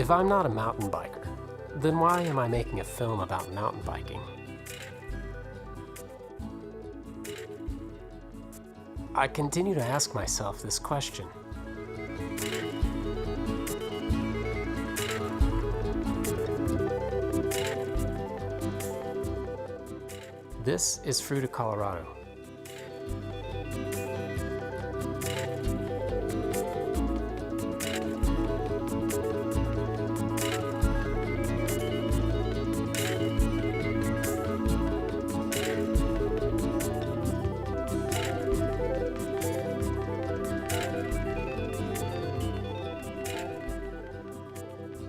If I'm not a mountain biker, then why am I making a film about mountain biking? I continue to ask myself this question. This is Fruita, Colorado.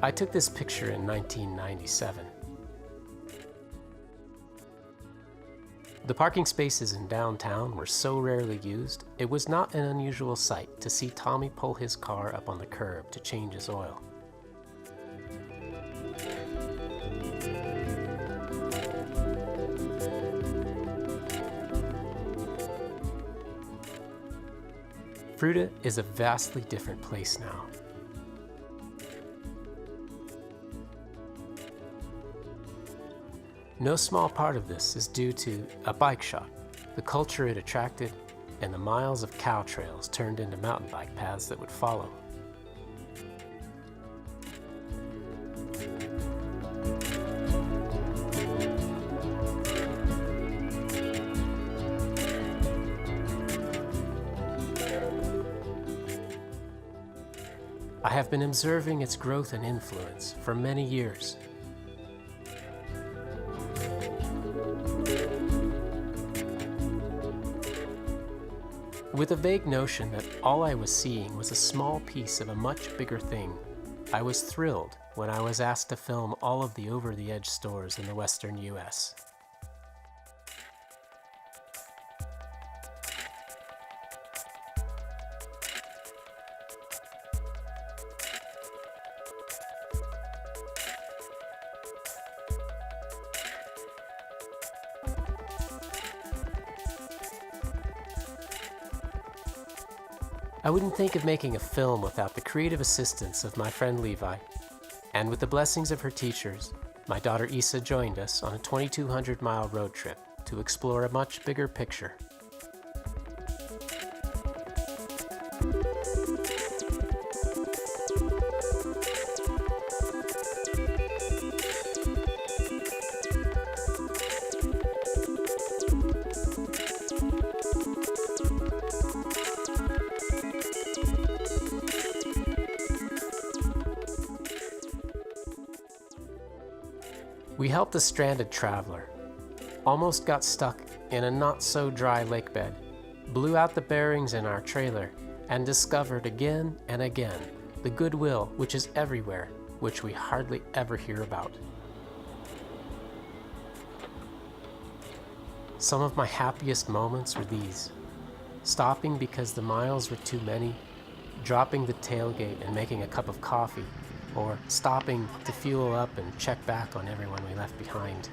I took this picture in 1997. The parking spaces in downtown were so rarely used, it was not an unusual sight to see Tommy pull his car up on the curb to change his oil. Fruita is a vastly different place now. No small part of this is due to a bike shop, the culture it attracted, and the miles of cow trails turned into mountain bike paths that would follow. I have been observing its growth and influence for many years. With a vague notion that all I was seeing was a small piece of a much bigger thing, I was thrilled when I was asked to film all of the over-the-edge stores in the western US. I wouldn't think of making a film without the creative assistance of my friend Levi. And with the blessings of her teachers, my daughter Issa joined us on a 2,200-mile road trip to explore a much bigger picture. We helped a stranded traveler, almost got stuck in a not-so-dry lake bed, blew out the bearings in our trailer, and discovered again and again the goodwill which is everywhere, which we hardly ever hear about. Some of my happiest moments were these: stopping because the miles were too many, dropping the tailgate and making a cup of coffee, or stopping to fuel up and check back on everyone we left behind.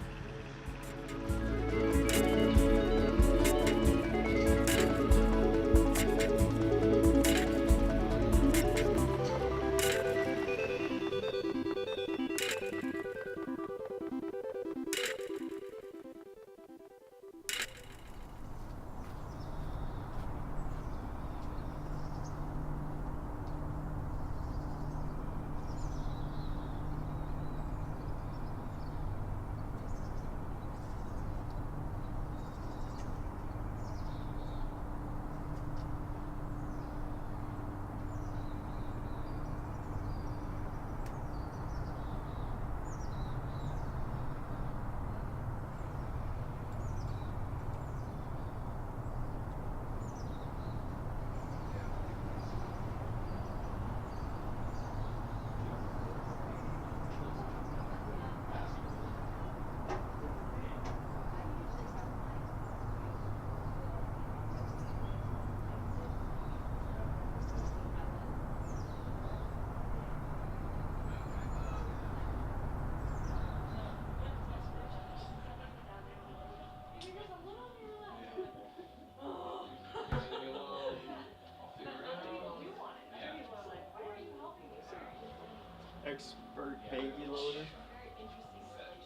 bird baby loader.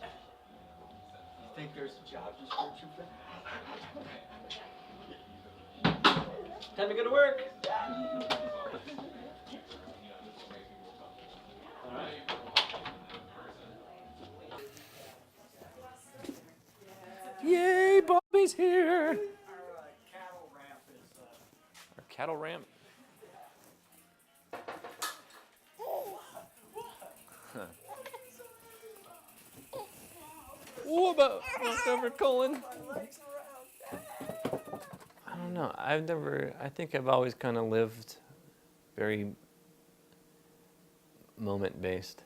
You think there's a job description for that? Time to go to work. All right. Yay, Bobby's here! Our cattle ramp is Our cattle ramp. Whoa, over Colin. I don't know. I think I've always kind of lived very moment-based.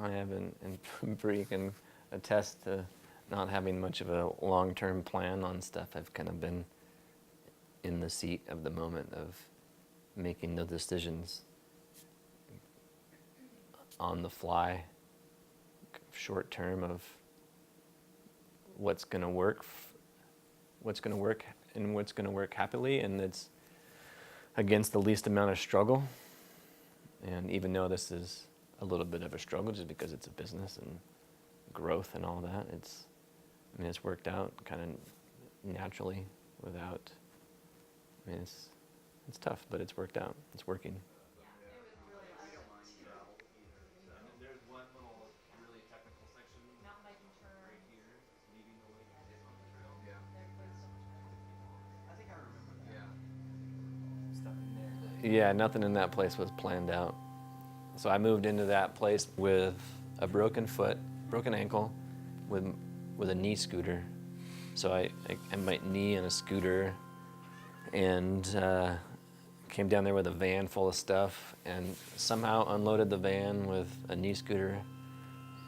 I haven't, and Bree can attest to not having much of a long-term plan on stuff. I've kind of been in the seat of the moment of making the decisions on the fly, short term, of what's going to work, and what's going to work happily, and it's against the least amount of struggle. And even though this is a little bit of a struggle, just because it's a business and growth and all that, it's worked out kind of naturally without. It's tough, but it's worked out. It's working. There's one little really technical section right here, leaving the lake on the trail. I think I remember that. Stuff in there. Yeah, nothing in that place was planned out. So I moved into that place with a broken foot, broken ankle, with a knee scooter. So I had my knee in a scooter, and came down there with a van full of stuff, and somehow unloaded the van with a knee scooter.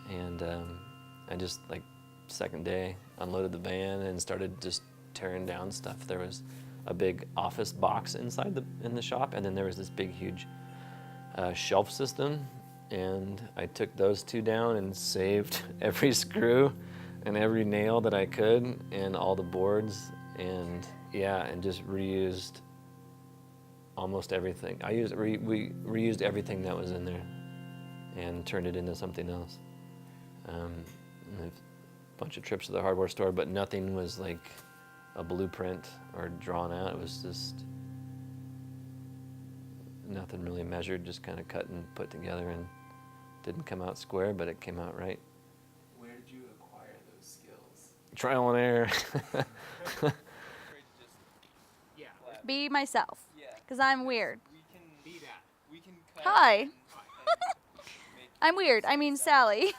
And I just, like, second day, unloaded the van and started just tearing down stuff. There was a big office box inside in the shop, and then there was this big, huge shelf system. And I took those two down and saved every screw and every nail that I could, and all the boards, and yeah, and just reused almost everything. We reused everything that was in there and turned it into something else. And a bunch of trips to the hardware store, but nothing was like a blueprint or drawn out. It was just nothing really measured, just kind of cut and put together, and didn't come out square, but it came out right. Where did you acquire those skills? Trial and error. Be myself, because I'm weird. We can be that. We can cut. Hi. I'm weird. I mean, Sally.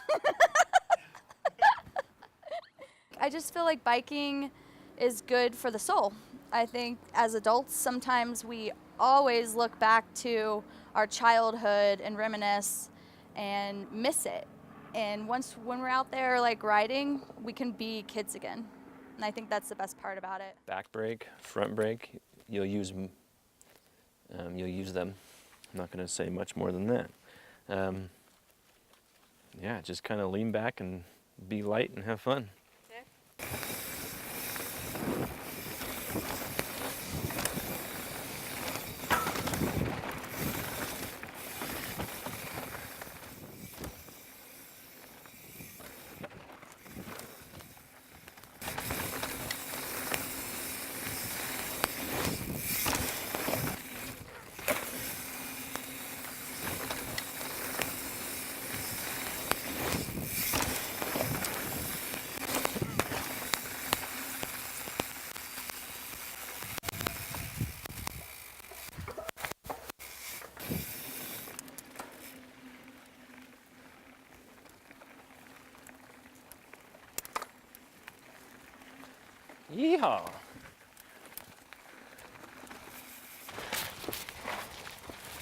I just feel like biking is good for the soul. I think as adults, sometimes we always look back to our childhood and reminisce and miss it. And when we're out there like riding, we can be kids again. And I think that's the best part about it. Back brake, front brake, you'll use them. I'm not going to say much more than that. Yeah, just kind of lean back and be light and have fun. Yeehaw!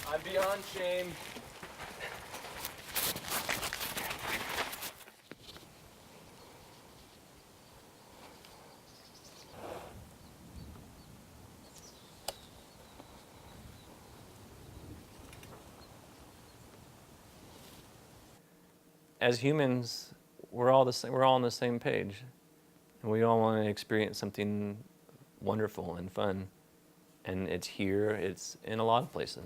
I'm beyond shame. As humans, we're all the same. We're all on the same page. And we all want to experience something wonderful and fun. And it's here, it's in a lot of places.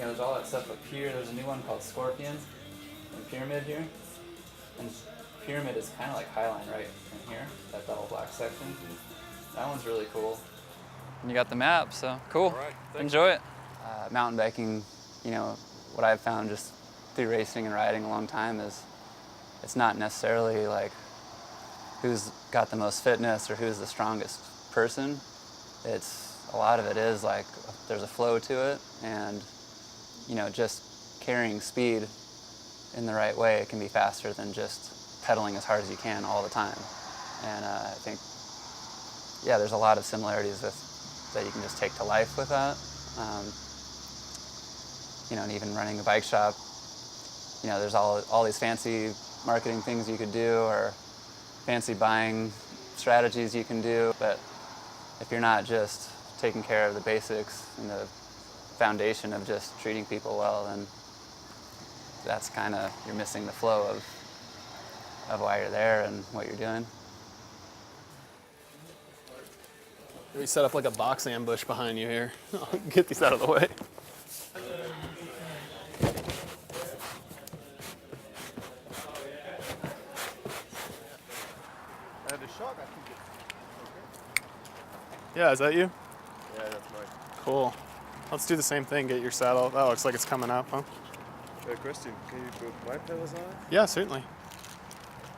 there's all that stuff up here. There's a new one called Scorpion and Pyramid here. And Pyramid is kind of like Highline right in here, that double black section. That one's really cool. And you got the map, so cool. All right, Enjoy it. Mountain biking, you know, what I've found just through racing and riding a long time is it's not necessarily like who's got the most fitness or who's the strongest person. A lot of it is like there's a flow to it, and you know, just carrying speed in the right way, it can be faster than just pedaling as hard as you can all the time. And I think, yeah, there's a lot of similarities that you can just take to life with that. You know, and even running a bike shop, you know, there's all these fancy marketing things you could do or fancy buying strategies you can do, but if you're not just taking care of the basics and the foundation of just treating people well, then that's kind of, you're missing the flow of why you're there and what you're doing. We set up like a box ambush behind you here. I'll get these out of the way. Yeah, is that you? Yeah, that's mine. Cool. Let's do the same thing, get your saddle. That looks like it's coming up, huh? Question, can you put my pedals on? Yeah, certainly.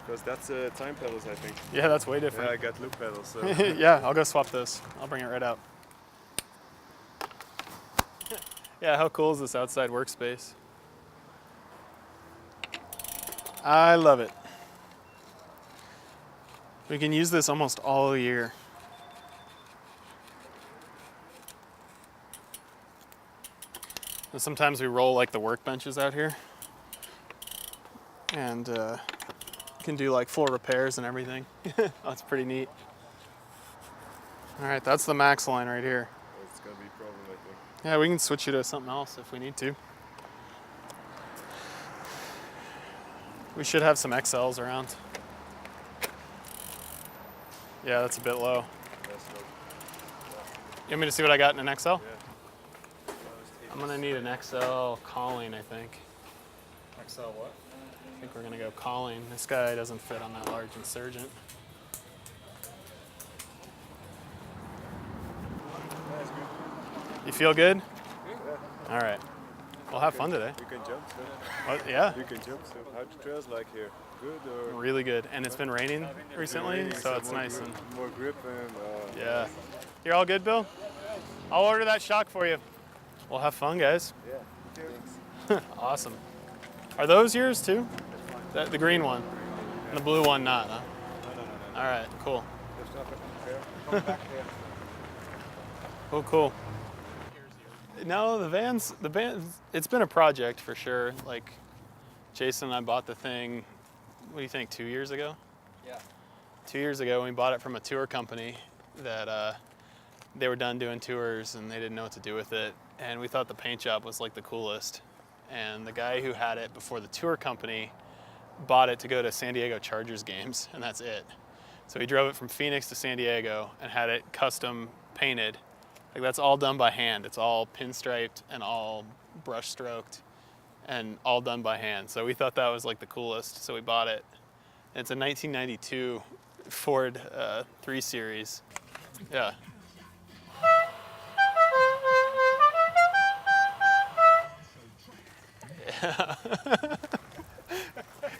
Because that's time pedals, I think. Yeah, that's way Yeah, different. I got loop pedals, so. Yeah, I'll go swap this. I'll bring it right out. Yeah, how cool is this outside workspace? I love it. We can use this almost all year. And sometimes we roll like the workbenches out here. And can do like full repairs and everything. That's pretty neat. All right, that's the Max line right here. It's gonna be a problem, I think. Yeah, we can switch you to something else if we need to. We should have some XLs around. Yeah, that's a bit low. That's low. You want me to see what I got in an XL? Yeah. I'm gonna need an XL Colleen, I think. XL what? I think we're gonna go Colleen. This guy doesn't fit on that large Insurgent. That's good. You feel good? Yeah. All right. We'll have fun today. You can jump, so. What? Yeah, You can jump, so. How's the trails like here? Good or? really good. And it's been raining recently, so it's more nice. grip, And more grip and. yeah. You're all good, Bill? I'll order that shock for you. We'll have fun, guys. Yeah. Thanks. Awesome. Are those yours too? The green one? And the blue one not, huh? No. All right, cool. There's nothing there. Come back there. Cool, cool. No, the vans, it's been a project for sure. Like, Jason and I bought the thing, what do you think, 2 years ago? Yeah. 2 years ago, we bought it from a tour company that they were done doing tours and they didn't know what to do with it. And we thought the paint job was like the coolest. And the guy who had it before the tour company bought it to go to San Diego Chargers games, and that's it. So he drove it from Phoenix to San Diego and had it custom painted. Like, that's all done by hand. It's all pinstriped and all brush stroked and all done by hand. So we thought that was like the coolest, so we bought it. And it's a 1992 Ford 3 Series. Yeah.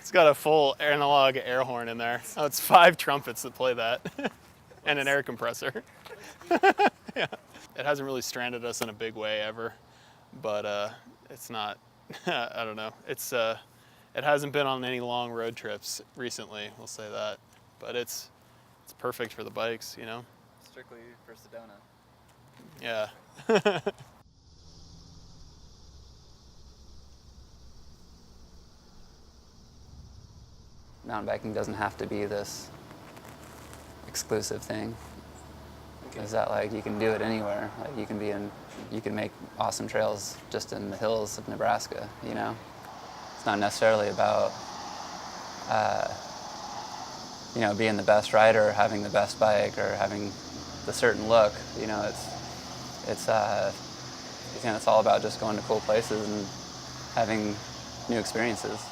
It's got a full analog air horn in there. Oh, it's 5 trumpets that play that, and an air compressor. Yeah. It hasn't really stranded us in a big way ever, but it's not. I don't know. It hasn't been on any long road trips recently. We'll say that, but it's perfect for the bikes, you know. Strictly for Sedona. Yeah. Mountain biking doesn't have to be this exclusive thing. Is that like you can do it anywhere? Like you can make awesome trails just in the hills of Nebraska. You know, it's not necessarily about you know, being the best rider, or having the best bike, or having the certain look. You know, it's it's all about just going to cool places and having new experiences.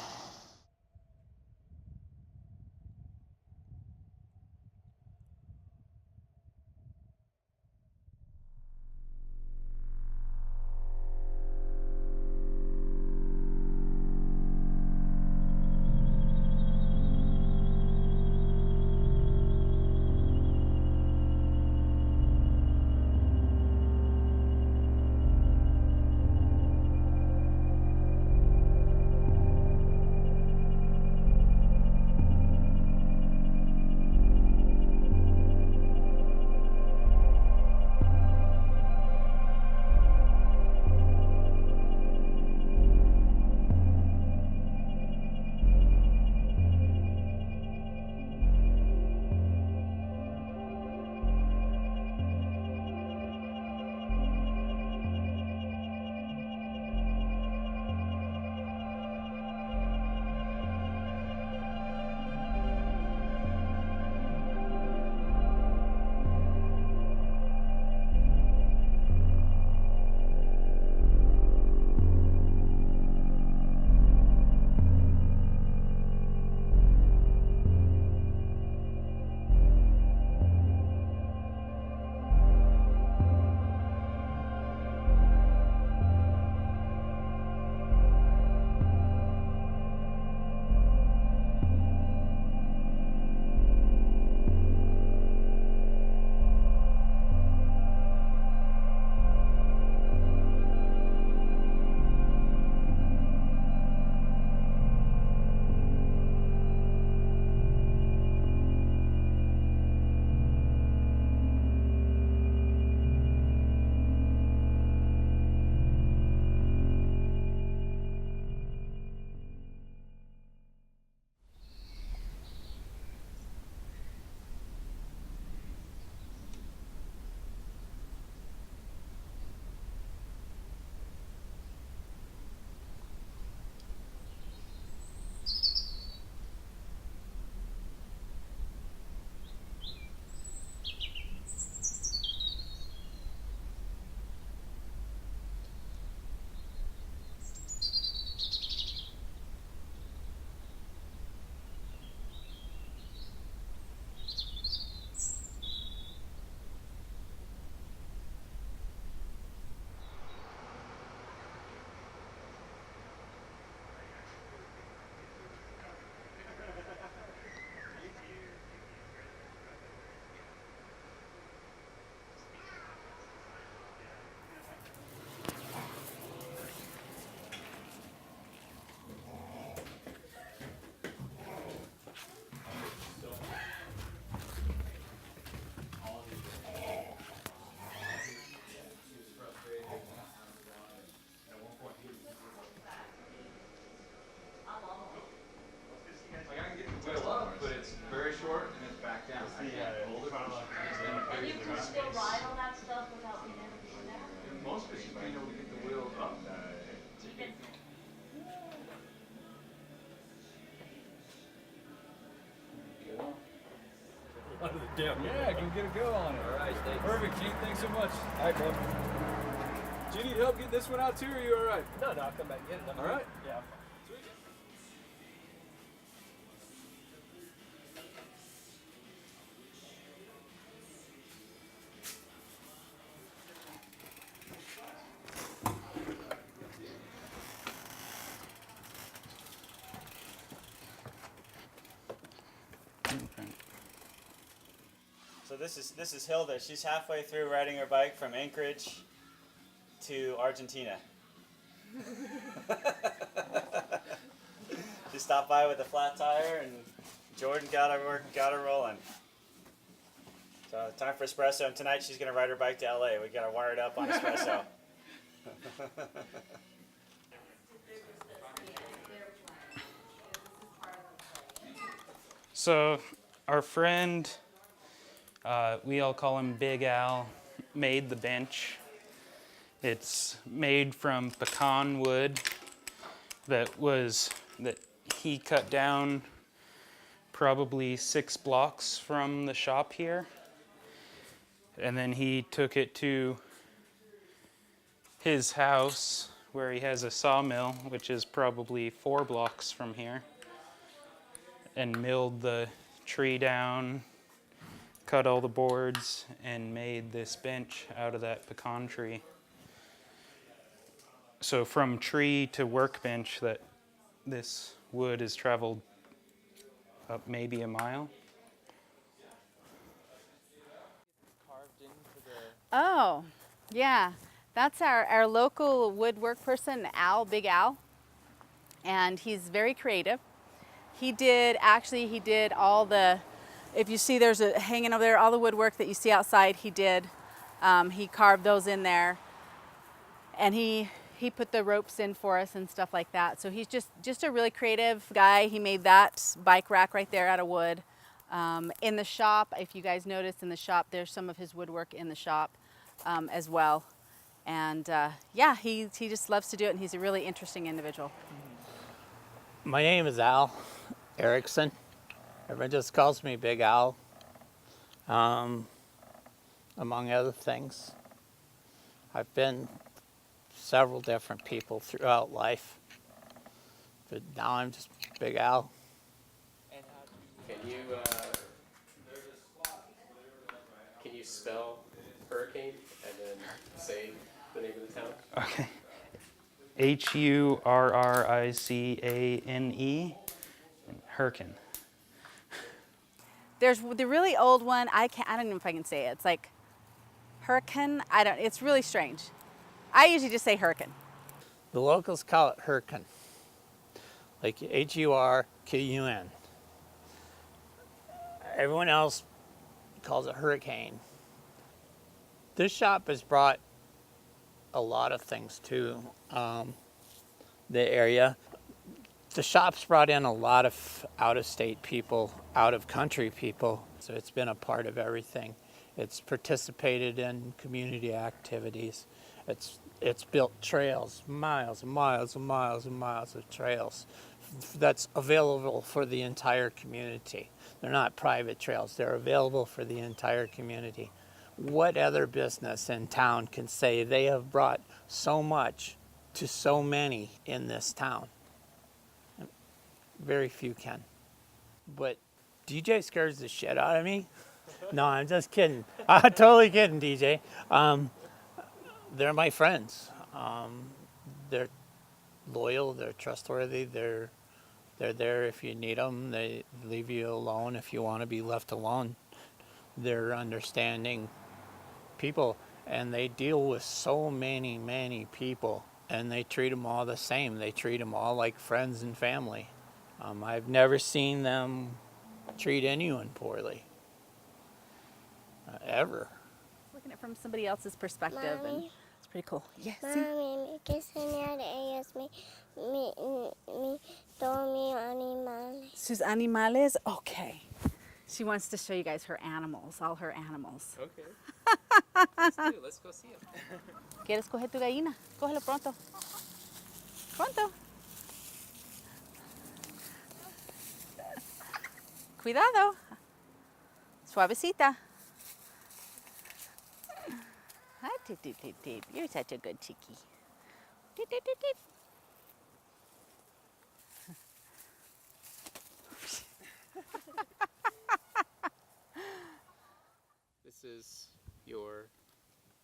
Yeah, go get a go on it. All right, thanks. Perfect, Gene. Thanks so much. All right, bud. Do you need help getting this one out too, or are you all right? No, I'll come back and get it. All right. Yeah. Sweet. So this is Hilda. She's halfway through riding her bike from Anchorage to Argentina. She stopped by with a flat tire, and Jordan got her rolling. So time for espresso, and tonight she's gonna ride her bike to LA. We got her wired up on espresso. So our friend, we all call him Big Al, made the bench. It's made from pecan wood that he cut down probably 6 blocks from the shop here. And then he took it to his house where he has a sawmill, which is probably 4 blocks from here, and milled the tree down, cut all the boards, and made this bench out of that pecan tree. So from tree to workbench, that this wood has traveled up maybe a mile. Oh, yeah. That's our local woodwork person, Al, Big Al. And he's very creative. He did all the, if you see there's a hanging over there, all the woodwork that you see outside, he did. He carved those in there. And he put the ropes in for us and stuff like that. So he's just a really creative guy. He made that bike rack right there out of wood. In the shop, if you guys notice in the shop, there's some of his woodwork in the shop as well. And yeah, he just loves to do it, and he's a really interesting individual. My name is Al Erickson. Everyone just calls me Big Al, among other things. I've been several different people throughout life, but now I'm just Big Al. Can you spell hurricane and then say the name of the town? Okay. Hurricane. Hurricane. There's the really old one. I don't know if I can say it. It's like Hurricane. It's really strange. I usually just say Hurricane. The locals call it Hurricane, like Hurkun. Everyone else calls it Hurricane. This shop has brought a lot of things to the area. The shop's brought in a lot of out-of-state people, out-of-country people, so it's been a part of everything. It's participated in community activities. It's built trails, miles and miles and miles and miles of trails that's available for the entire community. They're not private trails, they're available for the entire community. What other business in town can say they have brought so much to so many in this town? Very few can. But DJ scares the shit out of me. No, I'm just kidding. I'm totally kidding, DJ. They're my friends. They're loyal, they're trustworthy, they're there if you need them. They leave you alone if you want to be left alone. They're understanding people, and they deal with so many, many people, and they treat them all the same. They treat them all like friends and family. I've never seen them treat anyone poorly, ever. Looking at it from somebody else's perspective, Mommy, and it's pretty cool. Yes. Mami, ¿qué enseñar ellos todos mis animales? Sus animales? Okay. She wants to show you guys her animals, all her animals. Okay. Let's go see it. ¿Quieres coger tu gallina? Cógelo pronto. Pronto. Cuidado. Suavecita. Hi, tip, tip, tip, tip. You're such a good chickie. Tip, tip, tip, tip. This is your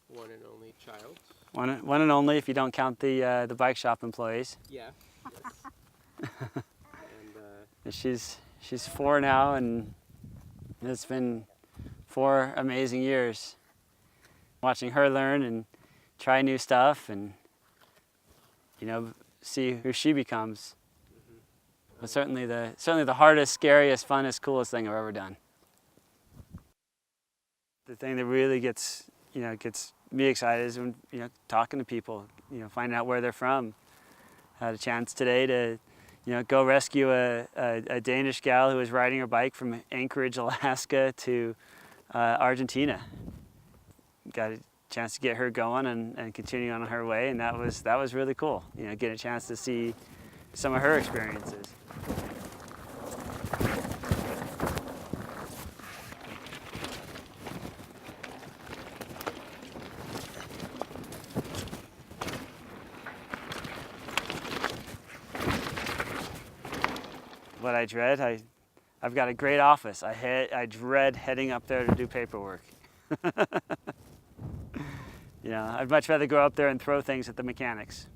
one and only child. One and only if you don't count the bike shop employees. Yeah. Yes. And She's 4 now, and it's been 4 amazing years. Watching her learn and try new stuff, and see who she becomes. But certainly the hardest, scariest, funnest, coolest thing I've ever done. The thing that really gets me excited is when talking to people, finding out where they're from. I had a chance today to go rescue a Danish gal who was riding her bike from Anchorage, Alaska to Argentina. Got a chance to get her going and continue on her way, and that was really cool. Getting a chance to see some of her experiences. I dread? I've got a great office. I dread heading up there to do paperwork. You know, I'd much rather go up there and throw things at the mechanics.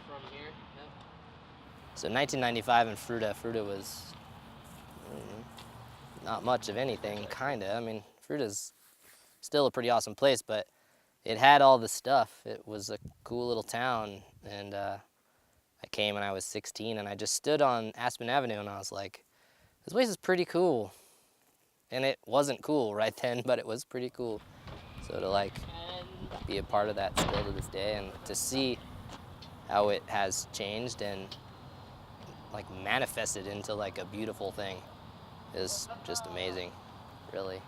From here. Yep. So 1995 in Fruita. Fruita was not much of anything, kinda. I mean, Fruita's still a pretty awesome place, but it had all the stuff. It was a cool little town, and I came when I was 16, and I just stood on Aspen Avenue, and I was like, this place is pretty cool. And it wasn't cool right then, but it was pretty cool. So to like be a part of that still to this day, and to see how it has changed and like manifested into like a beautiful thing is just amazing, really.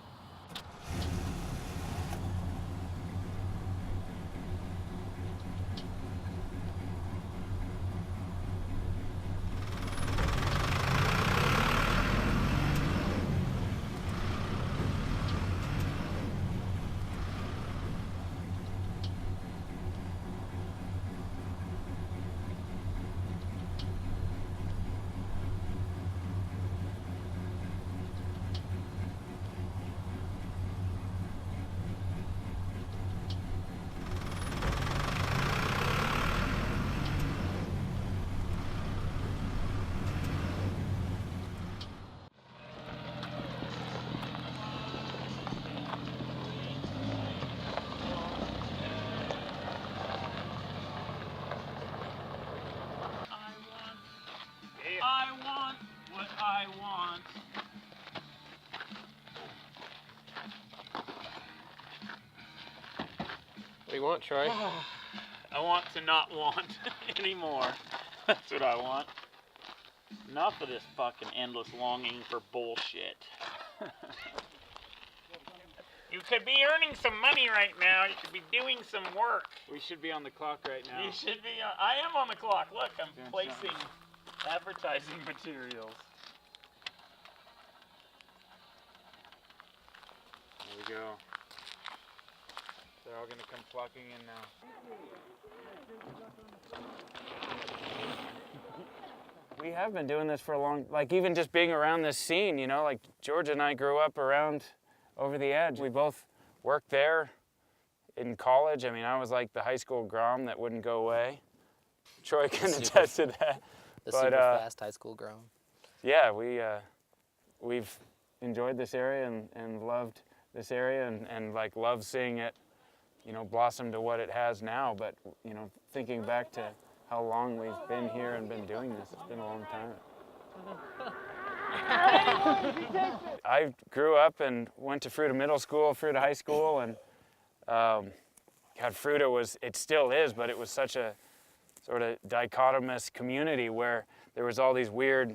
I want what I want. What do you want, Troy? I want to not want anymore. That's what I want. Enough of this fucking endless longing for bullshit. You could be earning some money right now. You could be doing some work. We should be on the clock right now. You should be. I am on the clock. Look, I'm placing advertising materials. There we go. They're all gonna come flocking in now. We have been doing this for a long, like even just being around this scene, you know, like George and I grew up around Over the Edge. We both worked there in college. I mean, I was like the high school Grom that wouldn't go away. Troy can attest to that. The super fast high school Grom. Yeah, we've enjoyed this area and loved this area and like love seeing it, you know, blossom to what it has now. But, you know, thinking back to how long we've been here and been doing this, it's been a long time. I grew up and went to Fruita Middle School, Fruita High School, and God, Fruita was, it still is, but it was such a sort of dichotomous community where there was all these weird,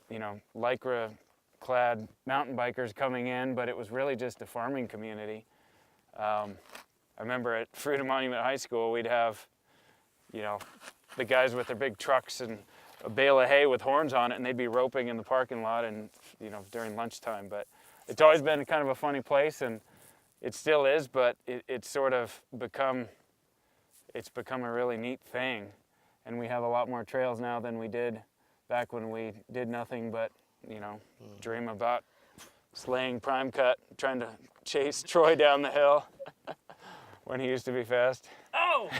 you know, lycra-clad mountain bikers coming in, but it was really just a farming community. I remember at Fruita Monument High School, we'd have, you know, the guys with their big trucks and a bale of hay with horns on it, and they'd be roping in the parking lot and, you know, during lunchtime. But it's always been kind of a funny place, and it still is, but it's sort of become a really neat thing. And we have a lot more trails now than we did back when we did nothing but, you know, dream about slaying Prime Cut, trying to chase Troy down the hill when he used to be fast. Oh!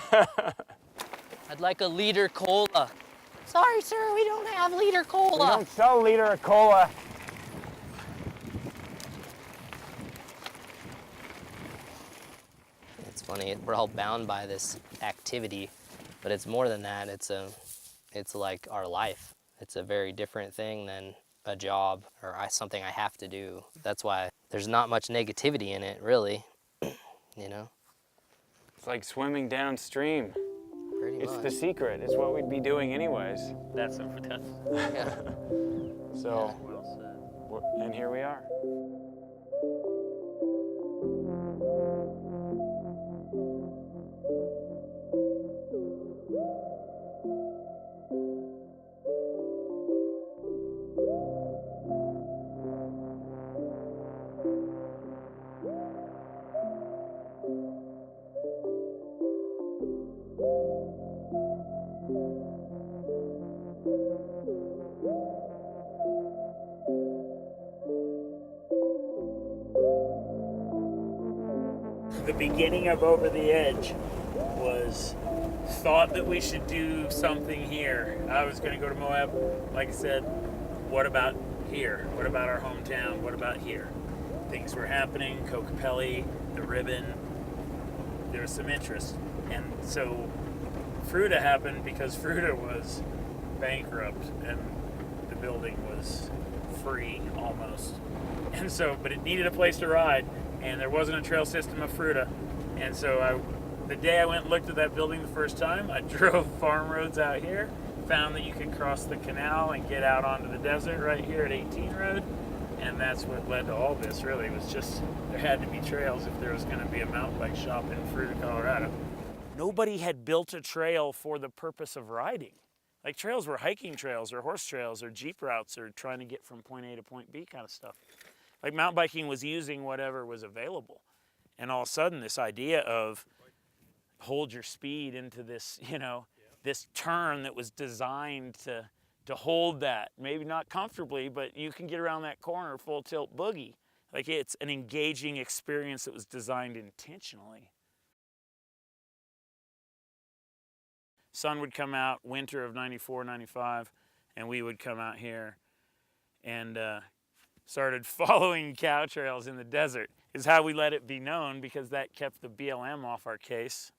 I'd like a liter cola. Sorry, sir, we don't have liter cola. We don't sell liter of cola. It's funny, we're all bound by this activity, but it's more than that. It's like our life. It's a very different thing than a job or something I have to do. That's why there's not much negativity in it, really, you know? It's like swimming downstream. Pretty It's much. the secret. It's what we'd be doing anyways. That's over that. Yeah. So, Well said. and here we are. The beginning of Over the Edge was thought that we should do something here. I was going to go to Moab. Like I said, what about here? What about our hometown? What about here? Things were happening. Kokopelli, the Ribbon. There was some interest. And so Fruita happened because Fruita was bankrupt and the building was free almost. And so, but it needed a place to ride. And there wasn't a trail system of Fruita. And so the day I went and looked at that building the first time, I drove farm roads out here, found that you could cross the canal and get out onto the desert right here at 18 Road. And that's what led to all this, really. It was just, there had to be trails if there was going to be a mountain bike shop in Fruita, Colorado. Nobody had built a trail for the purpose of riding. Like trails were hiking trails or horse trails or Jeep routes or trying to get from point A to point B kind of stuff. Like mountain biking was using whatever was available. And all of a sudden this idea of hold your speed into this, you know, this turn that was designed to hold that, maybe not comfortably, but you can get around that corner full tilt boogie. Like it's an engaging experience that was designed intentionally. Sun would come out winter of 94, 95, and we would come out here and started following cow trails in the desert is how we let it be known, because that kept the BLM off our case.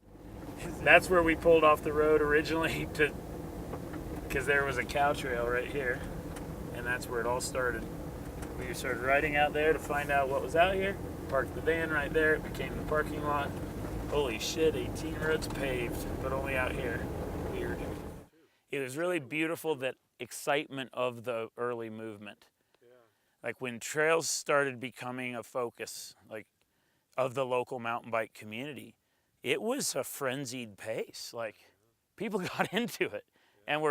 That's where we pulled off the road originally because there was a cow trail right here, and that's where it all started. We started riding out there to find out what was out here, parked the van right there, it became the parking lot. Holy shit, 18 roads paved, but only out here. Weird. It was really beautiful, that excitement of the early movement. Like when trails started becoming a focus, like of the local mountain bike community, it was a frenzied pace. Like people got into it, and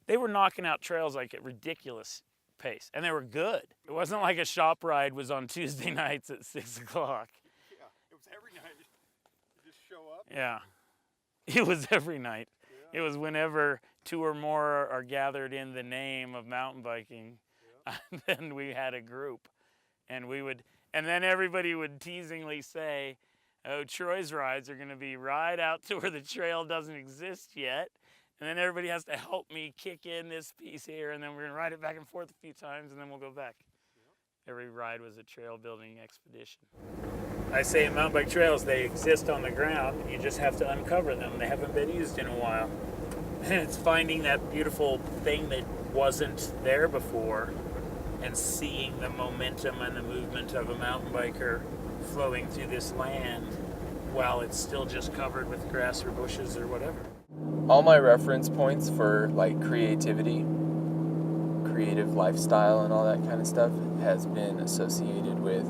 they were knocking out trails like at ridiculous pace, and they were good. It wasn't like a shop ride was on Tuesday nights at 6 o'clock. Yeah, it was every night. You just show up. Yeah, it was every night. Yeah. It was whenever 2 or more are gathered in the name of mountain biking. Then we had a group, and then everybody would teasingly say, oh, Troy's rides are going to be ride out to where the trail doesn't exist yet, and then everybody has to help me kick in this piece here, and then we're going to ride it back and forth a few times, and then we'll go back. Every ride was a trail building expedition. I say in mountain bike trails, they exist on the ground. You just have to uncover them. They haven't been used in a while. And it's finding that beautiful thing that wasn't there before, and seeing the momentum and the movement of a mountain biker flowing through this land while it's still just covered with grass or bushes or whatever. All my reference points for like creativity, creative lifestyle and all that kind of stuff has been associated with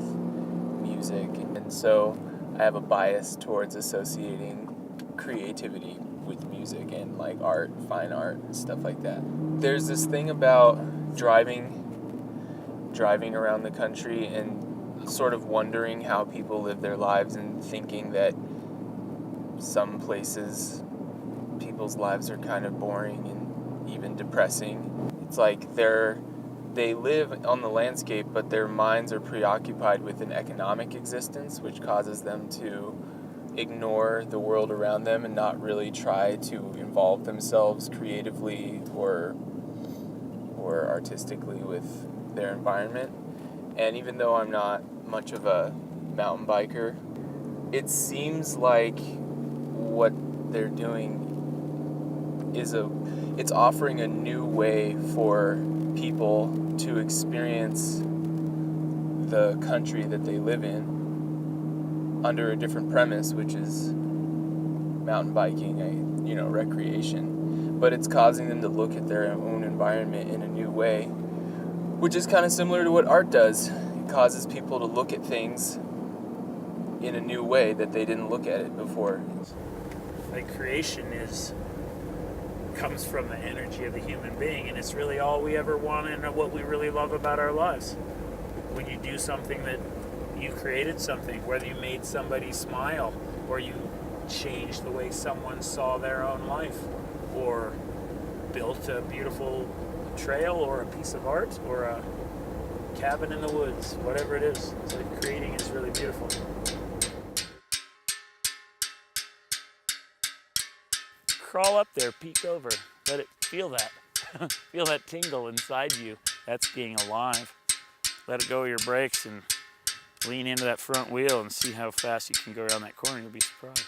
music. And so I have a bias towards associating creativity with music and like art, fine art, and stuff like that. There's this thing about driving around the country and sort of wondering how people live their lives and thinking that some places people's lives are kind of boring and even depressing. It's like they live on the landscape, but their minds are preoccupied with an economic existence, which causes them to ignore the world around them and not really try to involve themselves creatively or artistically with their environment. And even though I'm not much of a mountain biker, it seems like what they're doing is it's offering a new way for people to experience the country that they live in under a different premise, which is mountain biking, recreation. But it's causing them to look at their own environment in a new way, which is kind of similar to what art does. It causes people to look at things in a new way that they didn't look at it before. Like creation comes from the energy of the human being, and it's really all we ever want and what we really love about our lives. When you do something that you created something, whether you made somebody smile or you changed the way someone saw their own life or built a beautiful trail or a piece of art or a cabin in the woods, whatever it is. So creating is really beautiful. Crawl up there, peek over, let it feel that. Feel that tingle inside you. That's being alive. Let it go of your brakes and lean into that front wheel and see how fast you can go around that corner. You'll be surprised.